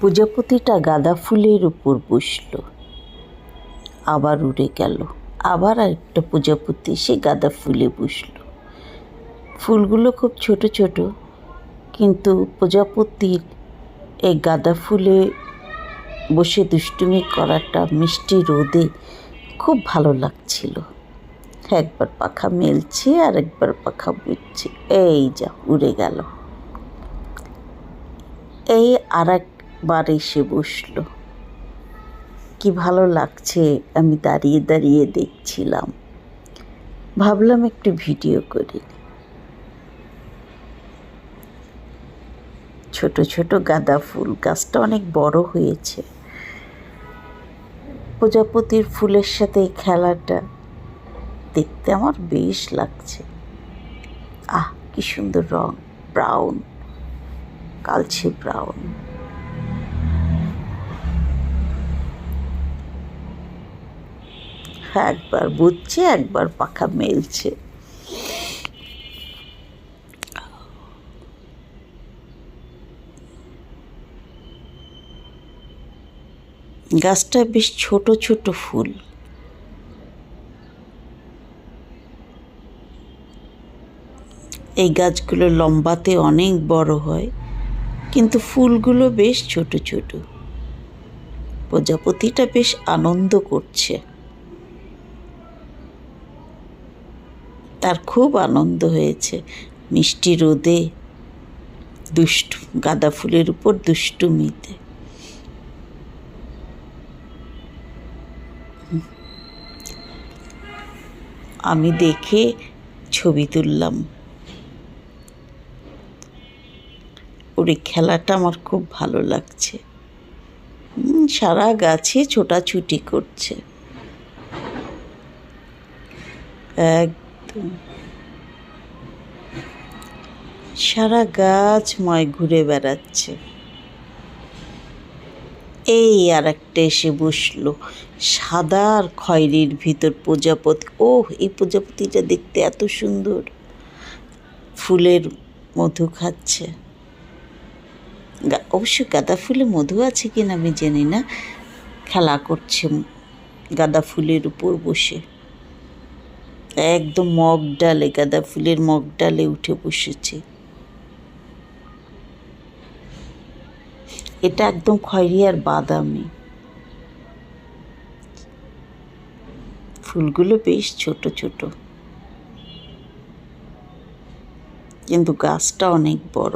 প্রজাপতিটা গাঁদা ফুলের উপর বসল, আবার উড়ে গেল। আবার আরেকটা প্রজাপতি সে গাঁদা ফুলে বসল। ফুলগুলো খুব ছোট ছোট, কিন্তু প্রজাপতির এই গাঁদা ফুলে বসে দুষ্টুমি করাটা মিষ্টি রোদে খুব ভালো লাগছিল। একবার পাখা মেলছে আর একবার পাখা বুঝছে, এই যা উড়ে গেল। এই আর একবার এসে বসল। কি ভালো লাগছে, আমি দাঁড়িয়ে দাঁড়িয়ে দেখছিলাম। ভাবলাম একটু ভিডিও করি। ছোট ছোট গাঁদা ফুল, গাছটা অনেক বড় হয়েছে। প্রজাপতির ফুলের সাথে এই খেলাটা দেখতে আমার বেশ লাগছে। আহ, কি সুন্দর রং, ব্রাউন, কালচে ব্রাউন। একবার বুঝছে, একবার পাখা মেলছে। গাছটা বেশ ছোট ছোট ফুল। এই গাছগুলো লম্বাতে অনেক বড় হয়, কিন্তু ফুলগুলো বেশ ছোট ছোট। প্রজাপতিটা বেশ আনন্দ করছে, তার খুব আনন্দ হয়েছে মিষ্টি রোদে গাঁদা ফুলের উপর দুষ্টুমিতে। আমি দেখে ছবি তুললাম। ওর এই খেলাটা আমার খুব ভালো লাগছে। সারা গাছে ছোটাছুটি করছে, একদম সারা গাছময় ঘুরে বেড়াচ্ছে। এই আর একটা এসে বসলো, সাদা আর খয়েরির ভিতর প্রজাপতি। ওহ, এই প্রজাপতিটা দেখতে এত সুন্দর, ফুলের মধু খাচ্ছে। অবশ্য গাঁদা ফুলে মধু আছে কিনা আমি জানি না। খেলা করছে গাঁদা ফুলের উপর বসে, একদম মগ ডালে, গাঁদা ফুলের মগ ডালে উঠে বসেছে। এটা একদম খয়েরি আর বাদামি। ফুলগুলো বেশ ছোট ছোট, কিন্তু গাছটা অনেক বড়।